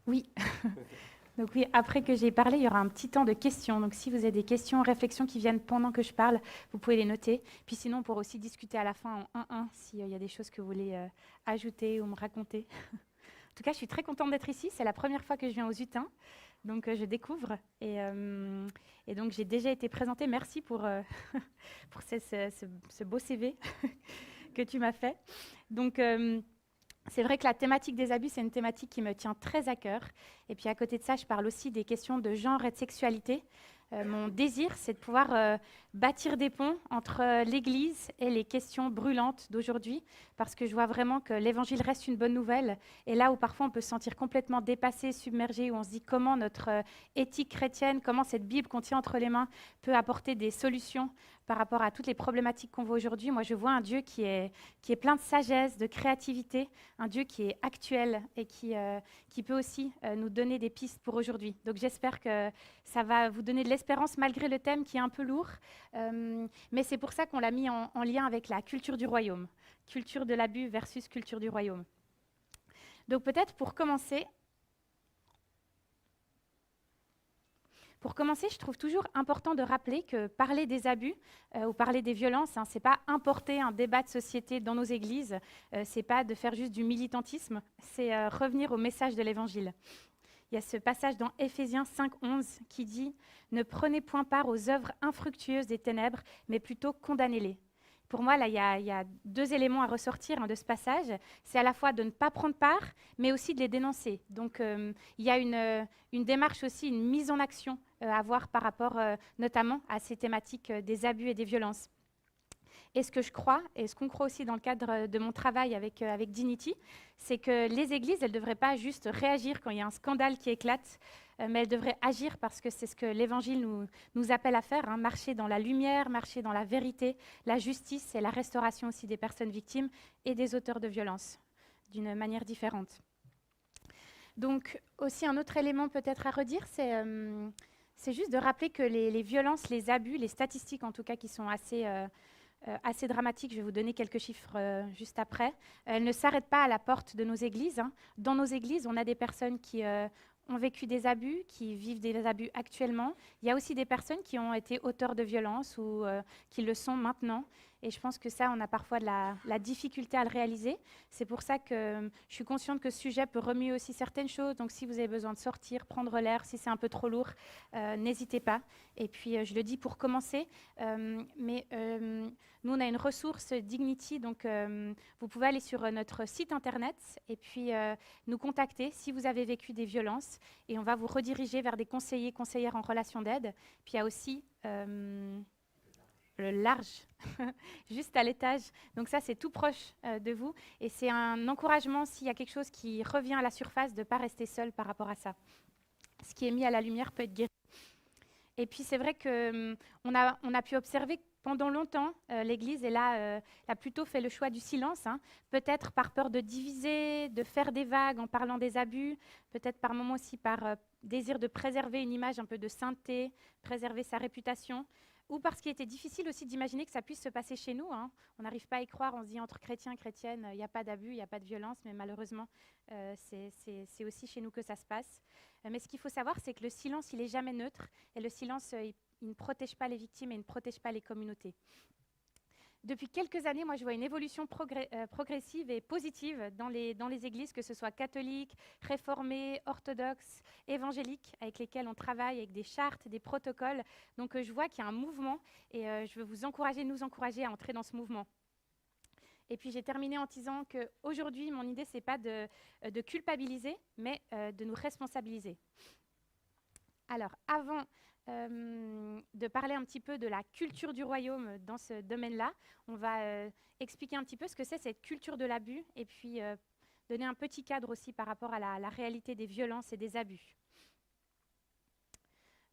Oui, donc oui, après que j'ai parlé, il y aura un petit temps de questions. Donc si vous avez des questions, réflexions qui viennent pendant que je parle, vous pouvez les noter. Puis sinon, on pourra aussi discuter à la fin en 1-1 s'il y a des choses que vous voulez ajouter ou me raconter. En tout cas, je suis très contente d'être ici. C'est la première fois que je viens aux Utins, donc je découvre. Et donc j'ai déjà été présentée. Merci pour, pour ce beau CV que tu m'as fait. Donc c'est vrai que la thématique des abus, c'est une thématique qui me tient très à cœur. Et puis à côté de ça, je parle aussi des questions de genre et de sexualité. Mon désir, c'est de pouvoir bâtir des ponts entre l'Église et les questions brûlantes d'aujourd'hui, parce que je vois vraiment que l'Évangile reste une bonne nouvelle. Et là où parfois on peut se sentir complètement dépassé, submergé, où on se dit comment notre éthique chrétienne, comment cette Bible qu'on tient entre les mains peut apporter des solutions par rapport à toutes les problématiques qu'on voit aujourd'hui. Moi, je vois un Dieu qui est plein de sagesse, de créativité, un Dieu qui est actuel et qui peut aussi nous donner des pistes pour aujourd'hui. Donc j'espère que ça va vous donner de l'espérance malgré le thème qui est un peu lourd. Mais c'est pour ça qu'on l'a mis en lien avec la culture du royaume. Culture de l'abus versus culture du royaume. Donc peut-être pour commencer, je trouve toujours important de rappeler que parler des abus ou parler des violences, hein, c'est pas importer un débat de société dans nos églises, c'est pas de faire juste du militantisme, c'est revenir au message de l'Évangile. Il y a ce passage dans Éphésiens 5:11 qui dit « Ne prenez point part aux œuvres infructueuses des ténèbres, mais plutôt condamnez-les ». Pour moi, là, il y a deux éléments à ressortir hein, de ce passage. C'est à la fois de ne pas prendre part, mais aussi de les dénoncer. Donc, il y a une démarche aussi, une mise en action à avoir par rapport notamment à ces thématiques des abus et des violences. Et ce que je crois, et ce qu'on croit aussi dans le cadre de mon travail avec Dignity, c'est que les églises, elles ne devraient pas juste réagir quand il y a un scandale qui éclate, mais elles devraient agir parce que c'est ce que l'Évangile nous appelle à faire, hein, marcher dans la lumière, marcher dans la vérité, la justice et la restauration aussi des personnes victimes et des auteurs de violences, d'une manière différente. Donc aussi un autre élément peut-être à redire, c'est juste de rappeler que les violences, les abus, les statistiques en tout cas qui sont assez dramatique. Je vais vous donner quelques chiffres juste après. Elle ne s'arrête pas à la porte de nos églises, hein. Dans nos églises, on a des personnes qui ont vécu des abus, qui vivent des abus actuellement. Il y a aussi des personnes qui ont été auteurs de violences ou qui le sont maintenant. Et je pense que ça, on a parfois de la difficulté à le réaliser. C'est pour ça que je suis consciente que ce sujet peut remuer aussi certaines choses. Donc, si vous avez besoin de sortir, prendre l'air, si c'est un peu trop lourd, n'hésitez pas. Et puis, je le dis pour commencer, mais nous, on a une ressource Dignity, donc vous pouvez aller sur notre site internet et puis nous contacter si vous avez vécu des violences et on va vous rediriger vers des conseillers, conseillères en relation d'aide. Puis il y a aussi le large, juste à l'étage. Donc ça, c'est tout proche de vous et c'est un encouragement s'il y a quelque chose qui revient à la surface de ne pas rester seul par rapport à ça. Ce qui est mis à la lumière peut être guéri. Et puis c'est vrai qu'on on a pu observer que pendant longtemps, l'Église a plutôt fait le choix du silence, hein, peut-être par peur de diviser, de faire des vagues en parlant des abus, peut-être par moments aussi par désir de préserver une image un peu de sainteté, préserver sa réputation, ou parce qu'il était difficile aussi d'imaginer que ça puisse se passer chez nous, hein. On n'arrive pas à y croire, on se dit entre chrétiens et chrétiennes, il n'y a pas d'abus, il n'y a pas de violence, mais malheureusement, c'est aussi chez nous que ça se passe. Mais ce qu'il faut savoir, c'est que le silence, il n'est jamais neutre. Et le silence, il ne protège pas les victimes et il ne protège pas les communautés. Depuis quelques années, moi, je vois une évolution progressive et positive dans les églises, que ce soit catholiques, réformées, orthodoxes, évangéliques, avec lesquelles on travaille, avec des chartes, des protocoles. Donc, je vois qu'il y a un mouvement et je veux vous encourager, nous encourager à entrer dans ce mouvement. Et puis j'ai terminé en disant qu'aujourd'hui, mon idée, ce n'est pas de culpabiliser, mais de nous responsabiliser. Alors, avant de parler un petit peu de la culture du royaume dans ce domaine-là, on va expliquer un petit peu ce que c'est cette culture de l'abus et puis donner un petit cadre aussi par rapport à la réalité des violences et des abus.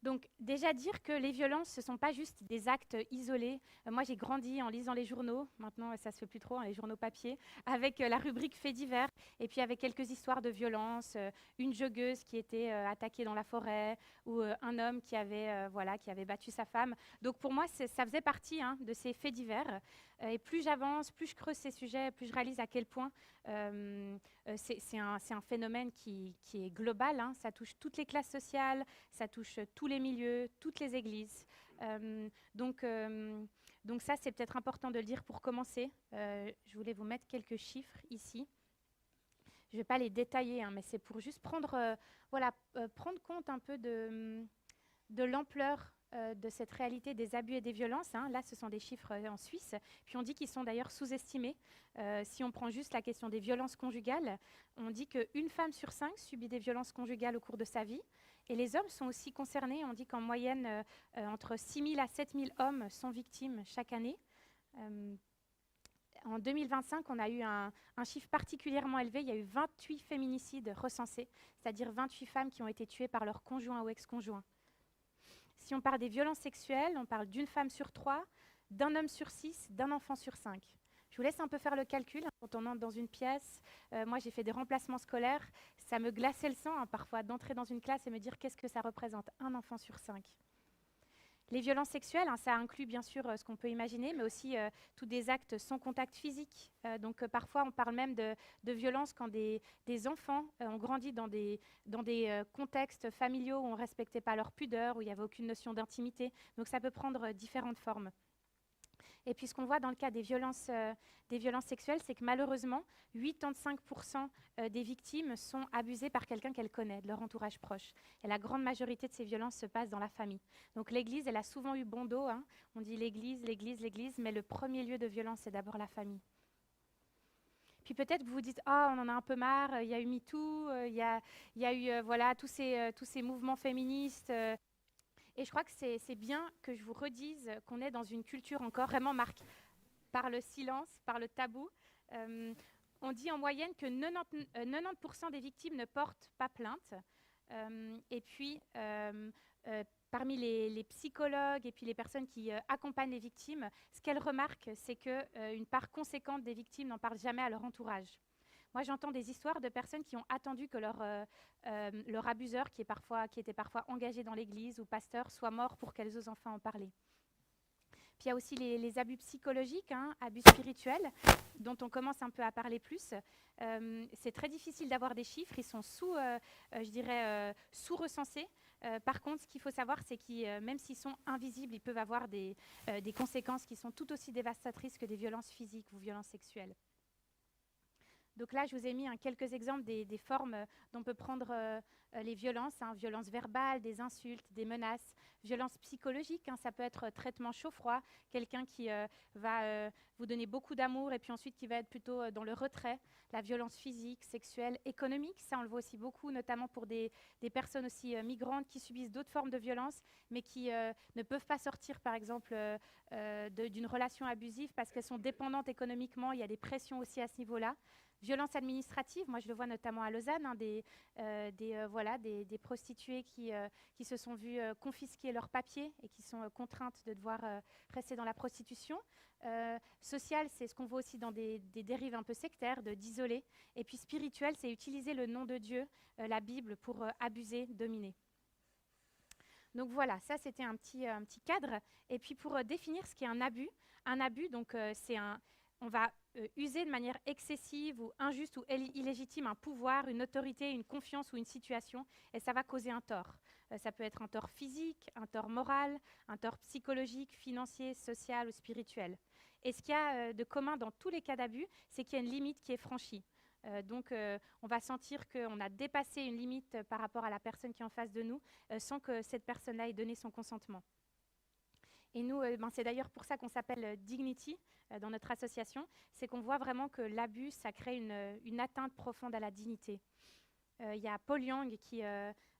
Donc déjà dire que les violences, ce ne sont pas juste des actes isolés. Moi, j'ai grandi en lisant les journaux, maintenant ça ne se fait plus trop, hein, les journaux papier, avec la rubrique faits divers, et puis avec quelques histoires de violence, une joggeuse qui était attaquée dans la forêt, ou un homme qui avait battu sa femme. Donc pour moi, ça faisait partie, hein, de ces faits divers. Et plus j'avance, plus je creuse ces sujets, plus je réalise à quel point c'est un phénomène qui est global, hein. Ça touche toutes les classes sociales, ça touche tous les milieux, toutes les églises. Euh, donc, euh, donc ça, c'est peut-être important de le dire pour commencer. Je voulais vous mettre quelques chiffres ici. Je ne vais pas les détailler, hein, mais c'est pour juste prendre compte un peu de l'ampleur de cette réalité des abus et des violences, hein. Là, ce sont des chiffres en Suisse. Puis on dit qu'ils sont d'ailleurs sous-estimés. Si on prend juste la question des violences conjugales, on dit qu'une femme sur 5 subit des violences conjugales au cours de sa vie. Et les hommes sont aussi concernés. On dit qu'en moyenne, entre 6 000 à 7 000 hommes sont victimes chaque année. Euh, En 2025, on a eu un chiffre particulièrement élevé. Il y a eu 28 féminicides recensés, c'est-à-dire 28 femmes qui ont été tuées par leur conjoint ou ex-conjoint. Si on parle des violences sexuelles, on parle d'une femme sur 3, d'un homme sur 6, d'un enfant sur 5. Je vous laisse un peu faire le calcul. Quand on entre dans une pièce, moi j'ai fait des remplacements scolaires, ça me glaçait le sang, hein, parfois d'entrer dans une classe et me dire qu'est-ce que ça représente, un enfant sur 5. Les violences sexuelles, hein, ça inclut bien sûr ce qu'on peut imaginer, mais aussi tous des actes sans contact physique. Parfois, on parle même de violences quand des enfants ont grandi dans des contextes familiaux où on ne respectait pas leur pudeur, où il n'y avait aucune notion d'intimité. Donc ça peut prendre différentes formes. Et puis ce qu'on voit dans le cas des violences sexuelles, c'est que malheureusement, 85% des victimes sont abusées par quelqu'un qu'elles connaissent, de leur entourage proche. Et la grande majorité de ces violences se passent dans la famille. Donc l'Église, elle a souvent eu bon dos, hein. On dit l'Église, l'Église, l'Église, mais le premier lieu de violence, c'est d'abord la famille. Puis peut-être que vous vous dites, ah, on en a un peu marre, il y a eu MeToo, il y a eu tous ces mouvements féministes. Et je crois que c'est bien que je vous redise qu'on est dans une culture encore vraiment marquée par le silence, par le tabou. Euh, on dit en moyenne que 90% des victimes ne portent pas plainte. Et puis, parmi les psychologues et puis les personnes qui accompagnent les victimes, ce qu'elles remarquent, c'est qu'une part conséquente des victimes n'en parlent jamais à leur entourage. Moi, j'entends des histoires de personnes qui ont attendu que leur abuseur, qui était parfois engagé dans l'église ou pasteur, soit mort pour qu'elles osent enfin en parler. Puis il y a aussi les abus psychologiques, hein, abus spirituels, dont on commence un peu à parler plus. C'est très difficile d'avoir des chiffres, ils sont sous-recensés. Par contre, ce qu'il faut savoir, c'est que même s'ils sont invisibles, ils peuvent avoir des conséquences qui sont tout aussi dévastatrices que des violences physiques ou violences sexuelles. Donc là, je vous ai mis quelques exemples des formes dont peut prendre les violences, hein, violences verbales, des insultes, des menaces, violences psychologiques, hein, ça peut être traitement chaud-froid, quelqu'un qui va vous donner beaucoup d'amour et puis ensuite qui va être plutôt dans le retrait, la violence physique, sexuelle, économique, ça on le voit aussi beaucoup, notamment pour des personnes aussi migrantes qui subissent d'autres formes de violence, mais qui ne peuvent pas sortir, par exemple, d'une relation abusive parce qu'elles sont dépendantes économiquement, il y a des pressions aussi à ce niveau-là. Violence administrative, moi je le vois notamment à Lausanne, hein, des prostituées qui se sont vues confisquer leurs papiers et qui sont contraintes de devoir rester dans la prostitution. Sociale, c'est ce qu'on voit aussi dans des dérives un peu sectaires, d'isoler. Et puis spirituel, c'est utiliser le nom de Dieu, la Bible, pour abuser, dominer. Donc voilà, ça c'était un petit cadre. Et puis pour définir ce qu'est un abus, donc on va user de manière excessive ou injuste ou illégitime un pouvoir, une autorité, une confiance ou une situation, et ça va causer un tort. Ça peut être un tort physique, un tort moral, un tort psychologique, financier, social ou spirituel. Et ce qu'il y a de commun dans tous les cas d'abus, c'est qu'il y a une limite qui est franchie. On va sentir qu'on a dépassé une limite par rapport à la personne qui est en face de nous, sans que cette personne-là ait donné son consentement. Et nous, c'est d'ailleurs pour ça qu'on s'appelle Dignity dans notre association, c'est qu'on voit vraiment que l'abus, ça crée une atteinte profonde à la dignité. Il y a Paul Young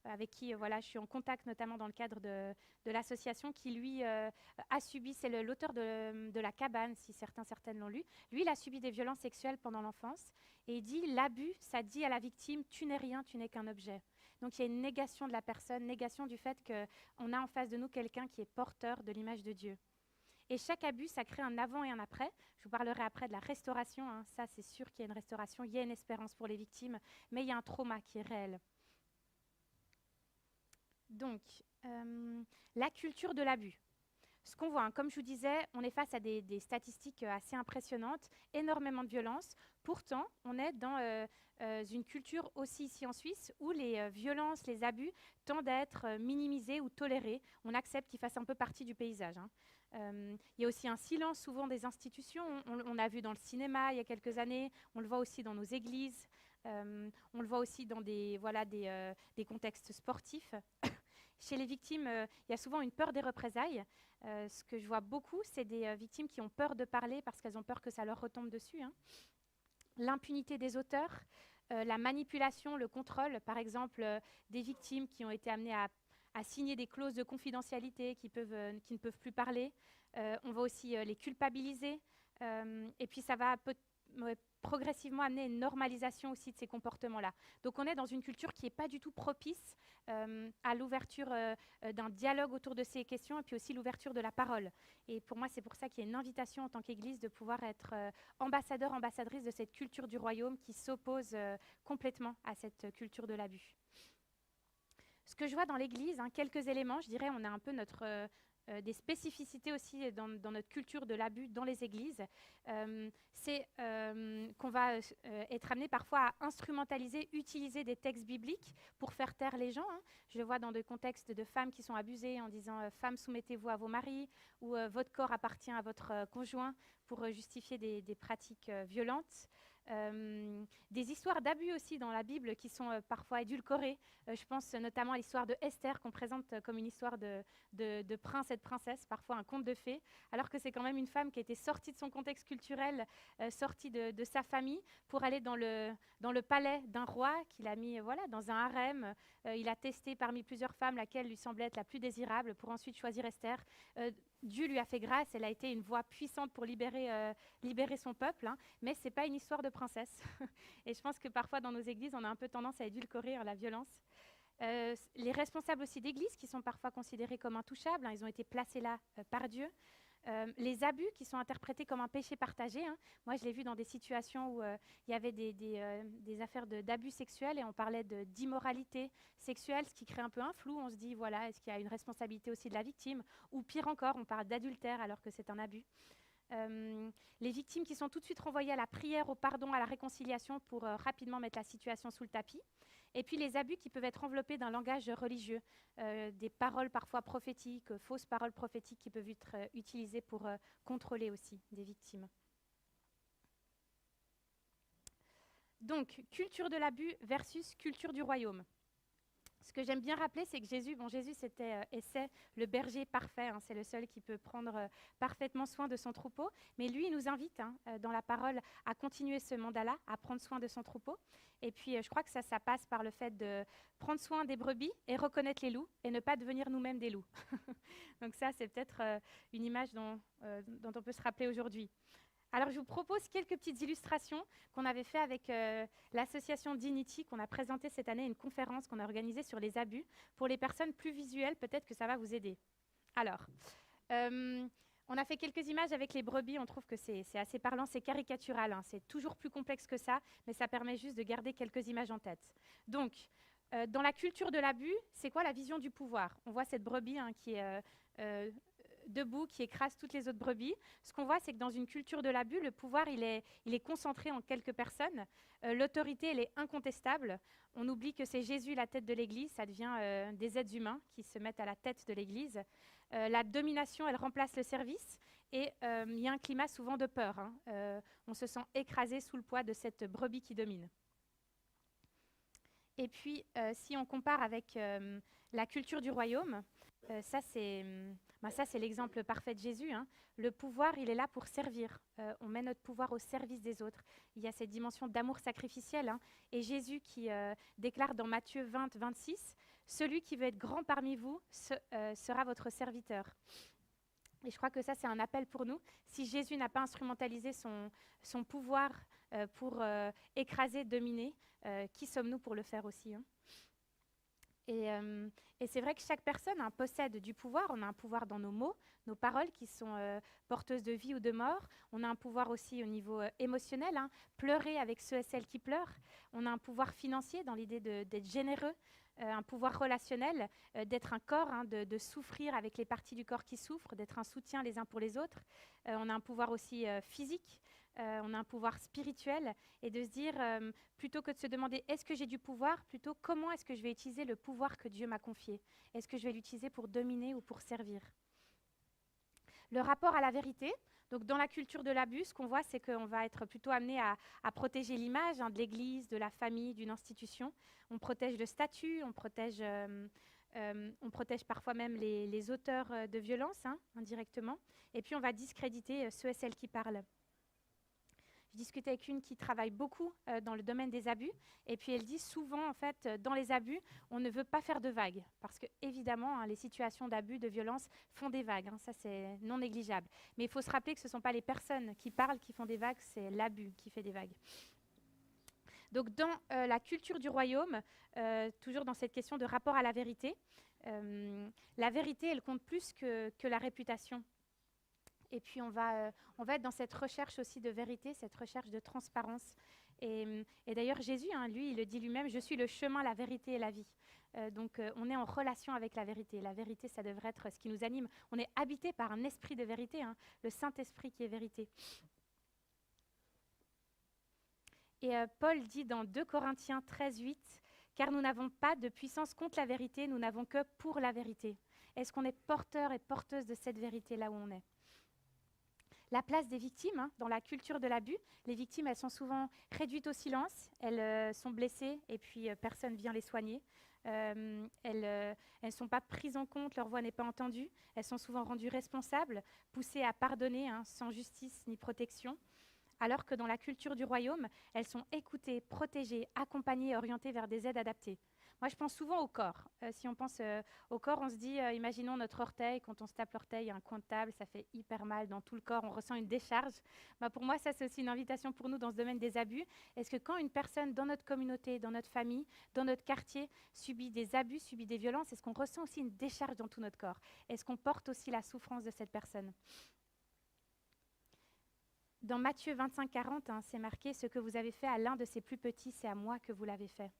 avec qui je suis en contact notamment dans le cadre de l'association, qui lui a subi, c'est l'auteur de La Cabane, si certaines l'ont lu. Lui, il a subi des violences sexuelles pendant l'enfance et il dit l'abus, ça dit à la victime, tu n'es rien, tu n'es qu'un objet. Donc il y a une négation de la personne, négation du fait qu'on a en face de nous quelqu'un qui est porteur de l'image de Dieu. Et chaque abus, ça crée un avant et un après. Je vous parlerai après de la restauration, hein. Ça, c'est sûr qu'il y a une restauration, il y a une espérance pour les victimes, mais il y a un trauma qui est réel. Donc, la culture de l'abus. Ce qu'on voit, hein, comme je vous disais, on est face à des statistiques assez impressionnantes, énormément de violence. Pourtant, on est dans une culture aussi ici en Suisse où les violences, les abus tendent à être minimisés ou tolérés. On accepte qu'ils fassent un peu partie du paysage, hein. Il y a aussi un silence souvent des institutions. On l'a vu dans le cinéma il y a quelques années, on le voit aussi dans nos églises, on le voit aussi dans des contextes sportifs. Chez les victimes, il y a souvent une peur des représailles. Ce que je vois beaucoup, c'est des victimes qui ont peur de parler parce qu'elles ont peur que ça leur retombe dessus, hein. L'impunité des auteurs, la manipulation, le contrôle, par exemple, des victimes qui ont été amenées à signer des clauses de confidentialité qui ne peuvent plus parler. On va aussi les culpabiliser. Et puis ça va progressivement amener une normalisation aussi de ces comportements-là. Donc on est dans une culture qui n'est pas du tout propice à l'ouverture d'un dialogue autour de ces questions et puis aussi l'ouverture de la parole. Et pour moi, c'est pour ça qu'il y a une invitation en tant qu'Église de pouvoir être ambassadeur, ambassadrice de cette culture du royaume qui s'oppose complètement à cette culture de l'abus. Ce que je vois dans l'Église, hein, quelques éléments, je dirais, on a un peu des spécificités aussi dans notre culture de l'abus dans les églises. C'est qu'on va être amené parfois à instrumentaliser, utiliser des textes bibliques pour faire taire les gens, hein. Je le vois dans des contextes de femmes qui sont abusées en disant « Femmes, soumettez-vous à vos maris » ou « Votre corps appartient à votre conjoint » pour justifier des pratiques violentes. Des histoires d'abus aussi dans la Bible qui sont parfois édulcorées. Je pense notamment à l'histoire de Esther qu'on présente comme une histoire de prince et de princesse, parfois un conte de fées, alors que c'est quand même une femme qui était sortie de son contexte culturel, sortie de sa famille pour aller dans le palais d'un roi qu'il a mis dans un harem. Il a testé parmi plusieurs femmes laquelle lui semblait être la plus désirable pour ensuite choisir Esther. Dieu lui a fait grâce, elle a été une voix puissante pour libérer son peuple, hein, mais ce n'est pas une histoire de princesse. Et je pense que parfois dans nos églises, on a un peu tendance à édulcorer la violence. Les responsables aussi d'églises qui sont parfois considérés comme intouchables, hein, ils ont été placés là par Dieu. Les abus qui sont interprétés comme un péché partagé, hein. Moi, je l'ai vu dans des situations où il y avait des affaires d'abus sexuels et on parlait d'immoralité sexuelle, ce qui crée un peu un flou. On se dit, voilà, est-ce qu'il y a une responsabilité aussi de la victime? Ou pire encore, on parle d'adultère alors que c'est un abus. Les victimes qui sont tout de suite renvoyées à la prière, au pardon, à la réconciliation pour rapidement mettre la situation sous le tapis. Et puis les abus qui peuvent être enveloppés d'un langage religieux, des paroles parfois prophétiques, fausses paroles prophétiques qui peuvent être utilisées pour contrôler aussi des victimes. Donc, culture de l'abus versus culture du royaume. Ce que j'aime bien rappeler, c'est que Jésus c'était et c'est le berger parfait, hein, c'est le seul qui peut prendre parfaitement soin de son troupeau. Mais lui, il nous invite dans la parole à continuer ce mandat-là, à prendre soin de son troupeau. Et puis, je crois que ça passe par le fait de prendre soin des brebis et reconnaître les loups et ne pas devenir nous-mêmes des loups. Donc ça, c'est peut-être une image dont on peut se rappeler aujourd'hui. Alors, je vous propose quelques petites illustrations qu'on avait fait avec l'association Dignity, qu'on a présenté cette année une conférence qu'on a organisée sur les abus. Pour les personnes plus visuelles, peut-être que ça va vous aider. Alors, on a fait quelques images avec les brebis. On trouve que c'est assez parlant, c'est caricatural, hein. C'est toujours plus complexe que ça, mais ça permet juste de garder quelques images en tête. Donc, dans la culture de l'abus, c'est quoi la vision du pouvoir? On voit cette brebis qui est debout, qui écrase toutes les autres brebis. Ce qu'on voit, c'est que dans une culture de l'abus, le pouvoir, il est concentré en quelques personnes. L'autorité, elle est incontestable. On oublie que c'est Jésus la tête de l'Église. Ça devient des êtres humains qui se mettent à la tête de l'Église. La domination, elle remplace le service. Et il y a un climat souvent de peur, hein. On se sent écrasé sous le poids de cette brebis qui domine. Et puis, si on compare avec la culture du royaume, ça, c'est l'exemple parfait de Jésus, hein. Le pouvoir, il est là pour servir. On met notre pouvoir au service des autres. Il y a cette dimension d'amour sacrificiel, hein. Et Jésus qui déclare dans Matthieu 20, 26, « Celui qui veut être grand parmi vous sera votre serviteur ». Et je crois que ça, c'est un appel pour nous. Si Jésus n'a pas instrumentalisé son pouvoir pour écraser, dominer, qui sommes-nous pour le faire aussi, hein? Et c'est vrai que chaque personne possède du pouvoir. On a un pouvoir dans nos mots, nos paroles qui sont porteuses de vie ou de mort. On a un pouvoir aussi au niveau émotionnel, pleurer avec ceux et celles qui pleurent. On a un pouvoir financier dans l'idée d'être généreux, un pouvoir relationnel, d'être un corps, de souffrir avec les parties du corps qui souffrent, d'être un soutien les uns pour les autres. On a un pouvoir aussi physique. On a un pouvoir spirituel et de se dire, plutôt que de se demander est-ce que j'ai du pouvoir, plutôt comment est-ce que je vais utiliser le pouvoir que Dieu m'a confié? Est-ce que je vais l'utiliser pour dominer ou pour servir? Le rapport à la vérité. Donc, dans la culture de l'abus, ce qu'on voit, c'est qu'on va être plutôt amené à protéger l'image de l'Église, de la famille, d'une institution. On protège le statut, on protège parfois même les auteurs de violence, indirectement. Et puis, on va discréditer ceux et celles qui parlent. Je discutais avec une qui travaille beaucoup dans le domaine des abus, et puis elle dit souvent, en fait, dans les abus, on ne veut pas faire de vagues, parce que évidemment, les situations d'abus, de violence font des vagues, ça c'est non négligeable. Mais il faut se rappeler que ce ne sont pas les personnes qui parlent qui font des vagues, c'est l'abus qui fait des vagues. Donc dans la culture du royaume, toujours dans cette question de rapport à la vérité elle compte plus que la réputation. Et puis, on va être dans cette recherche aussi de vérité, cette recherche de transparence. Et d'ailleurs, Jésus, lui, il le dit lui-même, « Je suis le chemin, la vérité et la vie ». Donc, on est en relation avec la vérité. La vérité, ça devrait être ce qui nous anime. On est habité par un esprit de vérité, le Saint-Esprit qui est vérité. Et Paul dit dans 2 Corinthiens 13, 8, « Car nous n'avons pas de puissance contre la vérité, nous n'avons que pour la vérité ». Est-ce qu'on est porteur et porteuse de cette vérité là où on est? La place des victimes dans la culture de l'abus. Les victimes, elles sont souvent réduites au silence, elles sont blessées et puis personne ne vient les soigner. Elles ne sont pas prises en compte, leur voix n'est pas entendue. Elles sont souvent rendues responsables, poussées à pardonner sans justice ni protection. Alors que dans la culture du royaume, elles sont écoutées, protégées, accompagnées, orientées vers des aides adaptées. Moi, je pense souvent au corps. Si on pense au corps, on se dit, imaginons notre orteil, quand on se tape l'orteil, il y a un coin de table, ça fait hyper mal dans tout le corps, on ressent une décharge. Pour moi, ça, c'est aussi une invitation pour nous dans ce domaine des abus. Est-ce que quand une personne dans notre communauté, dans notre famille, dans notre quartier, subit des abus, subit des violences, est-ce qu'on ressent aussi une décharge dans tout notre corps? Est-ce qu'on porte aussi la souffrance de cette personne? Dans Matthieu 25, 40, c'est marqué « Ce que vous avez fait à l'un de ces plus petits, c'est à moi que vous l'avez fait ».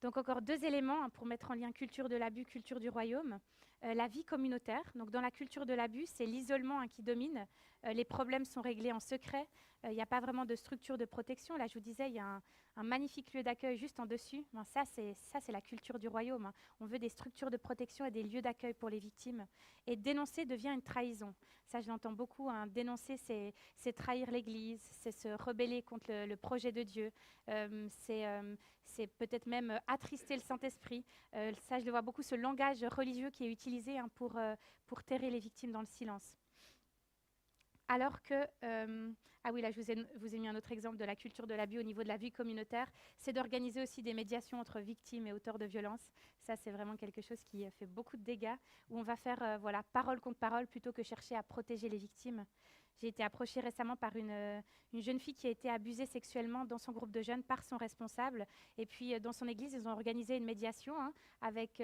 Donc encore 2 éléments pour mettre en lien culture de l'abus, culture du royaume. La vie communautaire. Donc dans la culture de l'abus, c'est l'isolement qui domine. Les problèmes sont réglés en secret. Il n'y a pas vraiment de structure de protection. Là, je vous disais, il y a un magnifique lieu d'accueil juste en dessus. Ça, c'est la culture du royaume. On veut des structures de protection et des lieux d'accueil pour les victimes. Et dénoncer devient une trahison. Ça, je l'entends beaucoup. Dénoncer, c'est trahir l'Église, c'est se rebeller contre le projet de Dieu. C'est peut-être même attrister le Saint-Esprit. Ça, je le vois beaucoup, ce langage religieux qui est utilisé pour terrer les victimes dans le silence. Alors que, ah oui, là, je vous ai mis un autre exemple de la culture de l'abus au niveau de la vie communautaire, c'est d'organiser aussi des médiations entre victimes et auteurs de violences. Ça, c'est vraiment quelque chose qui fait beaucoup de dégâts, où on va faire parole contre parole plutôt que chercher à protéger les victimes. J'ai été approchée récemment par une jeune fille qui a été abusée sexuellement dans son groupe de jeunes par son responsable. Et puis, dans son église, ils ont organisé une médiation avec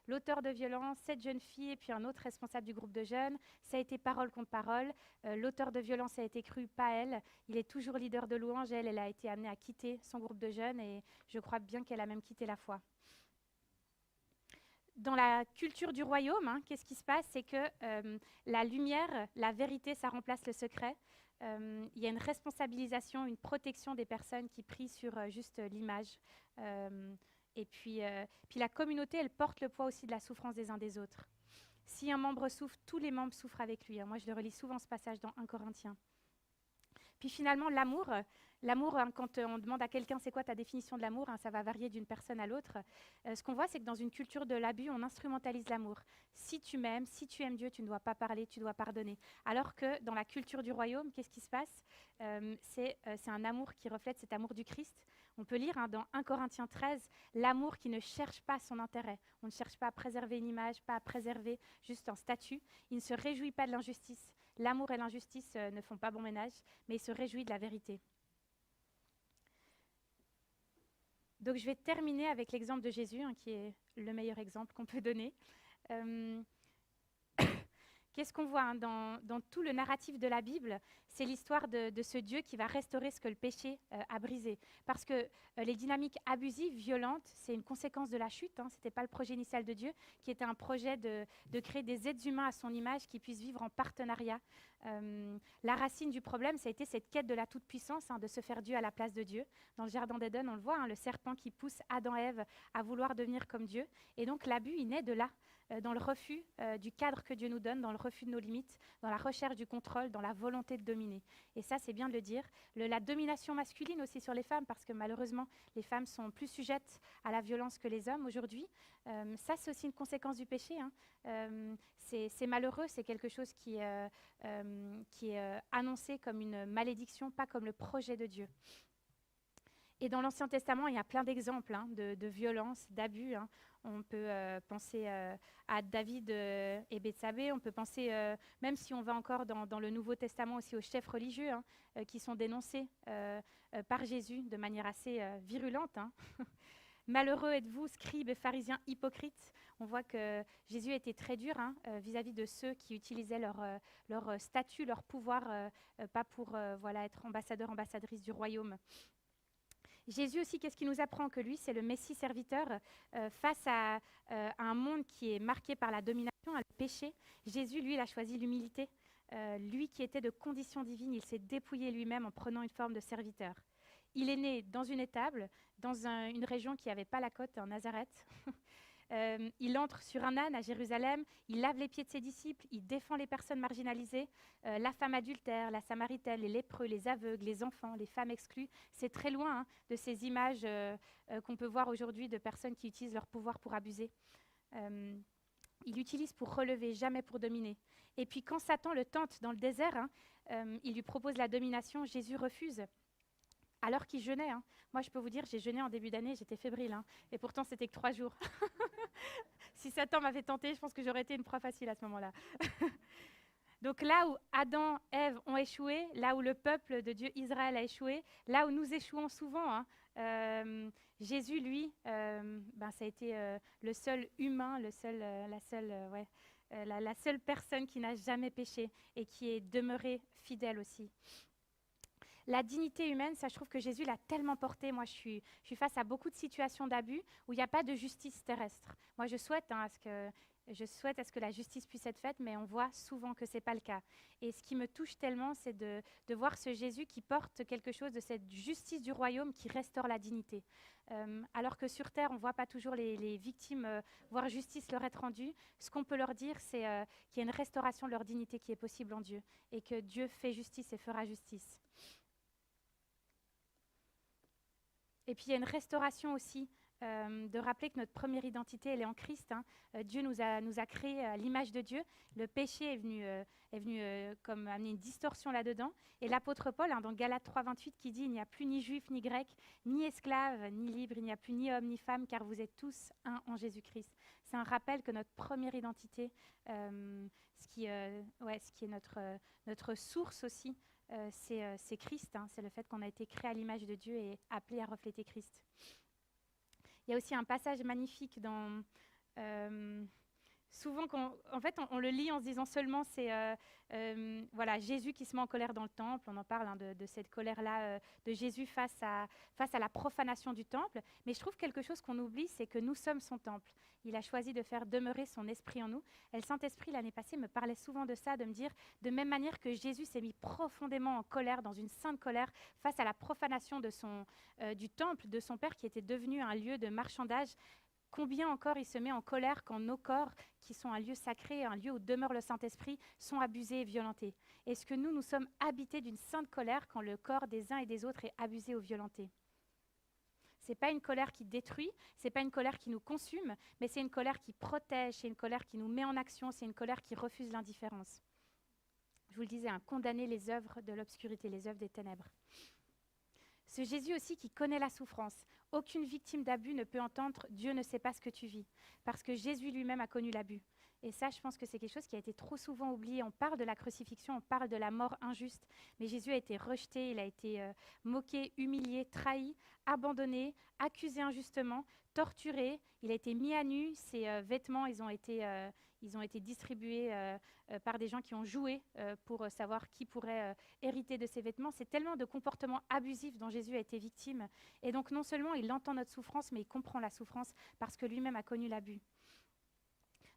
l'auteur de violence, cette jeune fille et puis un autre responsable du groupe de jeunes. Ça a été parole contre parole. L'auteur de violence a été cru, pas elle. Il est toujours leader de louange. Elle a été amenée à quitter son groupe de jeunes et je crois bien qu'elle a même quitté la foi. Dans la culture du royaume, qu'est-ce qui se passe? C'est que la lumière, la vérité, ça remplace le secret. Il y a une responsabilisation, une protection des personnes qui prient sur juste l'image. Et puis la communauté, elle porte le poids aussi de la souffrance des uns des autres. Si un membre souffre, tous les membres souffrent avec lui. Moi, je le relis souvent ce passage dans 1 Corinthiens. Puis finalement, l'amour, quand on demande à quelqu'un c'est quoi ta définition de l'amour, ça va varier d'une personne à l'autre. Ce qu'on voit, c'est que dans une culture de l'abus, on instrumentalise l'amour. Si tu m'aimes, si tu aimes Dieu, tu ne dois pas parler, tu dois pardonner. Alors que dans la culture du royaume, qu'est-ce qui se passe? C'est un amour qui reflète cet amour du Christ. On peut lire dans 1 Corinthiens 13, l'amour qui ne cherche pas son intérêt. On ne cherche pas à préserver une image, pas à préserver juste un statut. Il ne se réjouit pas de l'injustice. L'amour et l'injustice ne font pas bon ménage, mais il se réjouit de la vérité. Donc je vais terminer avec l'exemple de Jésus, hein, qui est le meilleur exemple qu'on peut donner. Euh, Qu'est-ce qu'on voit hein, dans tout le narratif de la Bible? C'est l'histoire de ce Dieu qui va restaurer ce que le péché a brisé. Parce que les dynamiques abusives, violentes, c'est une conséquence de la chute. Hein, ce n'était pas le projet initial de Dieu, qui était un projet de créer des êtres humains à son image qui puissent vivre en partenariat. La racine du problème, ça a été cette quête de la toute-puissance, hein, de se faire Dieu à la place de Dieu. Dans le Jardin d'Éden, on le voit, hein, le serpent qui pousse Adam et Ève à vouloir devenir comme Dieu. Et donc l'abus, il naît de là. Dans le refus du cadre que Dieu nous donne, dans le refus de nos limites, dans la recherche du contrôle, dans la volonté de dominer. Et ça, c'est bien de le dire. La domination masculine aussi sur les femmes, parce que malheureusement, les femmes sont plus sujettes à la violence que les hommes aujourd'hui. Ça, c'est aussi une conséquence du péché. Hein. C'est malheureux, c'est quelque chose qui est annoncé comme une malédiction, pas comme le projet de Dieu. Et dans l'Ancien Testament, il y a plein d'exemples hein, de violence, d'abus. Hein. On peut penser à David et Bethsabée. On peut penser, même si on va encore dans le Nouveau Testament, aussi aux chefs religieux hein, qui sont dénoncés par Jésus de manière assez virulente. Hein. Malheureux êtes-vous, scribes et pharisiens hypocrites. On voit que Jésus était très dur hein, vis-à-vis de ceux qui utilisaient leur statut, leur pouvoir, pas pour voilà, être ambassadeur, ambassadrice du royaume. Jésus aussi, qu'est-ce qu'il nous apprend? Que lui, c'est le Messie serviteur face à un monde qui est marqué par la domination, le péché. Jésus, lui, il a choisi l'humilité. Lui qui était de condition divine, il s'est dépouillé lui-même en prenant une forme de serviteur. Il est né dans une étable, dans une région qui n'avait pas la côte, en Nazareth. Il entre sur un âne à Jérusalem, il lave les pieds de ses disciples, il défend les personnes marginalisées, la femme adultère, la samaritaine, les lépreux, les aveugles, les enfants, les femmes exclues. C'est très loin hein, de ces images qu'on peut voir aujourd'hui de personnes qui utilisent leur pouvoir pour abuser. Il l'utilise pour relever, jamais pour dominer. Et puis quand Satan le tente dans le désert, hein, il lui propose la domination, Jésus refuse. Alors qu'il jeûnait. Hein. Moi, je peux vous dire, j'ai jeûné en début d'année, j'étais fébrile. Hein, et pourtant, c'était que 3 jours. Si Satan m'avait tenté, je pense que j'aurais été une proie facile à ce moment-là. Donc là où Adam, Ève ont échoué, là où le peuple de Dieu Israël a échoué, là où nous échouons souvent, hein, Jésus, lui, ça a été le seul humain, la seule personne qui n'a jamais péché et qui est demeurée fidèle aussi. La dignité humaine, ça, je trouve que Jésus l'a tellement porté. Moi, je suis face à beaucoup de situations d'abus où il n'y a pas de justice terrestre. Moi, je souhaite à ce que la justice puisse être faite, mais on voit souvent que ce n'est pas le cas. Et ce qui me touche tellement, c'est de voir ce Jésus qui porte quelque chose de cette justice du royaume qui restaure la dignité. Alors que sur terre, on ne voit pas toujours les victimes voir justice leur être rendue. Ce qu'on peut leur dire, c'est qu'il y a une restauration de leur dignité qui est possible en Dieu et que Dieu fait justice et fera justice. Et puis il y a une restauration aussi, de rappeler que notre première identité, elle est en Christ. Hein. Dieu nous a créés à l'image de Dieu. Le péché est venu comme amener une distorsion là-dedans. Et l'apôtre Paul, hein, dans Galates 3,28, qui dit « Il n'y a plus ni juif, ni grec, ni esclave, ni libre, il n'y a plus ni homme, ni femme, car vous êtes tous un en Jésus-Christ. » C'est un rappel que notre première identité, ce qui est notre source aussi, c'est Christ, hein, c'est le fait qu'on a été créé à l'image de Dieu et appelé à refléter Christ. Il y a aussi un passage magnifique dans... souvent, on le lit en se disant seulement c'est voilà, Jésus qui se met en colère dans le temple. On en parle hein, de cette colère-là de Jésus face à la profanation du temple. Mais je trouve quelque chose qu'on oublie, c'est que nous sommes son temple. Il a choisi de faire demeurer son esprit en nous. Et le Saint-Esprit, l'année passée, me parlait souvent de ça, de me dire, de même manière que Jésus s'est mis profondément en colère, dans une sainte colère, face à la profanation du temple de son Père qui était devenu un lieu de marchandage. Combien encore il se met en colère quand nos corps, qui sont un lieu sacré, un lieu où demeure le Saint-Esprit, sont abusés et violentés? Est-ce que nous sommes habités d'une sainte colère quand le corps des uns et des autres est abusé ou violenté? Ce n'est pas une colère qui détruit, ce n'est pas une colère qui nous consume, mais c'est une colère qui protège, c'est une colère qui nous met en action, c'est une colère qui refuse l'indifférence. Je vous le disais, condamner les œuvres de l'obscurité, les œuvres des ténèbres. Ce Jésus aussi qui connaît la souffrance. Aucune victime d'abus ne peut entendre « Dieu ne sait pas ce que tu vis », parce que Jésus lui-même a connu l'abus. Et ça, je pense que c'est quelque chose qui a été trop souvent oublié. On parle de la crucifixion, on parle de la mort injuste, mais Jésus a été rejeté, il a été moqué, humilié, trahi, abandonné, accusé injustement, torturé, il a été mis à nu, ses vêtements, ils ont été distribués par des gens qui ont joué pour savoir qui pourrait hériter de ces vêtements. C'est tellement de comportements abusifs dont Jésus a été victime. Et donc non seulement il entend notre souffrance, mais il comprend la souffrance parce que lui-même a connu l'abus.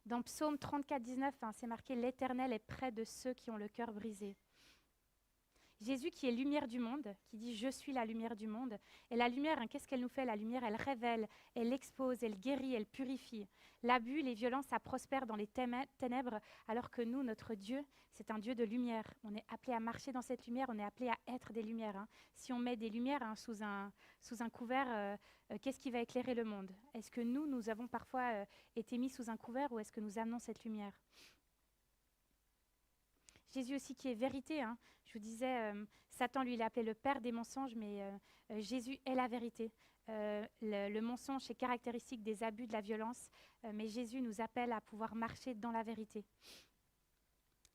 Dans Psaume 34, 19, c'est marqué « L'Éternel est près de ceux qui ont le cœur brisé ». Jésus qui est lumière du monde, qui dit « Je suis la lumière du monde ». Et la lumière, qu'est-ce qu'elle nous fait? La lumière, elle révèle, elle expose, elle guérit, elle purifie. L'abus, les violences, ça prospère dans les ténèbres, alors que nous, notre Dieu, c'est un Dieu de lumière. On est appelé à marcher dans cette lumière, on est appelé à être des lumières. Si on met des lumières sous un couvert, qu'est-ce qui va éclairer le monde? Est-ce que nous avons parfois été mis sous un couvert ou est-ce que nous amenons cette lumière? Jésus aussi qui est vérité. Je vous disais, Satan, lui, il est appelé le père des mensonges, mais Jésus est la vérité. Le mensonge est caractéristique des abus, de la violence, mais Jésus nous appelle à pouvoir marcher dans la vérité.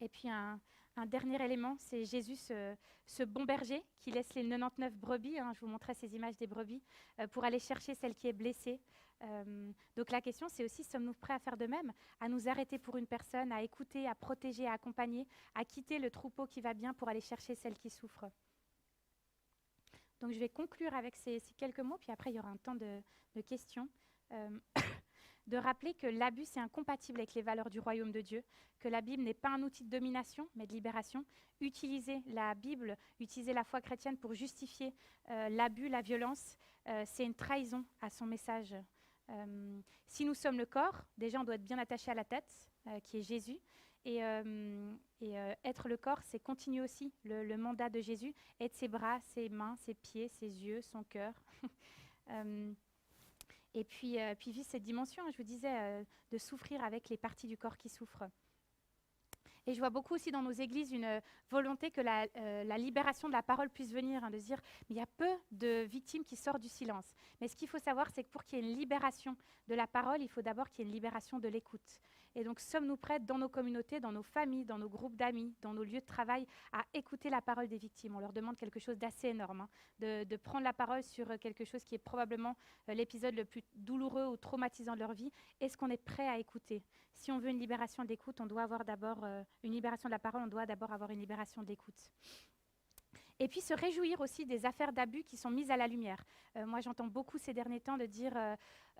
Et puis un dernier élément, c'est Jésus, ce bon berger qui laisse les 99 brebis, je vous montrais ces images des brebis, pour aller chercher celle qui est blessée. Donc la question, c'est aussi, sommes-nous prêts à faire de même, à nous arrêter pour une personne, à écouter, à protéger, à accompagner, à quitter le troupeau qui va bien pour aller chercher celle qui souffre. Donc je vais conclure avec ces quelques mots, puis après il y aura un temps de questions. De rappeler que l'abus, c'est incompatible avec les valeurs du royaume de Dieu, que la Bible n'est pas un outil de domination, mais de libération. Utiliser la Bible, utiliser la foi chrétienne pour justifier l'abus, la violence, c'est une trahison à son message. Si nous sommes le corps, déjà on doit être bien attaché à la tête, qui est Jésus, et être le corps, c'est continuer aussi le mandat de Jésus, être ses bras, ses mains, ses pieds, ses yeux, son cœur. Et puis vivre cette dimension, je vous disais, de souffrir avec les parties du corps qui souffrent. Et je vois beaucoup aussi dans nos églises une volonté que la libération de la parole puisse venir, de se dire, mais il y a peu de victimes qui sortent du silence. Mais ce qu'il faut savoir, c'est que pour qu'il y ait une libération de la parole, il faut d'abord qu'il y ait une libération de l'écoute. Et donc, sommes-nous prêts dans nos communautés, dans nos familles, dans nos groupes d'amis, dans nos lieux de travail, à écouter la parole des victimes? On leur demande quelque chose d'assez énorme, de prendre la parole sur quelque chose qui est probablement l'épisode le plus douloureux ou traumatisant de leur vie. Est-ce qu'on est prêt à écouter? Si on veut une libération de l'écoute, on doit avoir d'abord une libération de la parole, on doit d'abord avoir une libération de l'écoute. Et puis se réjouir aussi des affaires d'abus qui sont mises à la lumière. Moi, j'entends beaucoup ces derniers temps de dire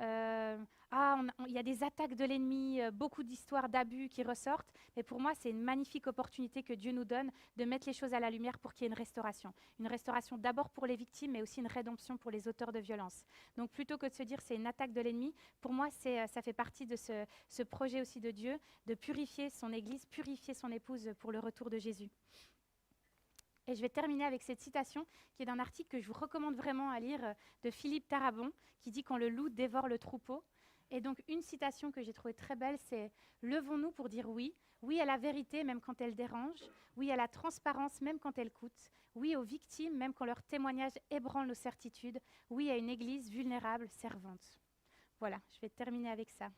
il y a des attaques de l'ennemi, beaucoup d'histoires d'abus qui ressortent. Mais pour moi, c'est une magnifique opportunité que Dieu nous donne de mettre les choses à la lumière pour qu'il y ait une restauration. Une restauration d'abord pour les victimes, mais aussi une rédemption pour les auteurs de violence. Donc plutôt que de se dire c'est une attaque de l'ennemi, pour moi, ça fait partie de ce projet aussi de Dieu, de purifier son Église, purifier son épouse pour le retour de Jésus. Et je vais terminer avec cette citation qui est d'un article que je vous recommande vraiment à lire de Philippe Tarabon, qui dit « Quand le loup dévore le troupeau ». Et donc une citation que j'ai trouvée très belle, c'est « Levons-nous pour dire oui, oui à la vérité même quand elle dérange, oui à la transparence même quand elle coûte, oui aux victimes même quand leur témoignage ébranle nos certitudes, oui à une église vulnérable, servante ». Voilà, je vais terminer avec ça.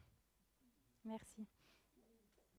Merci.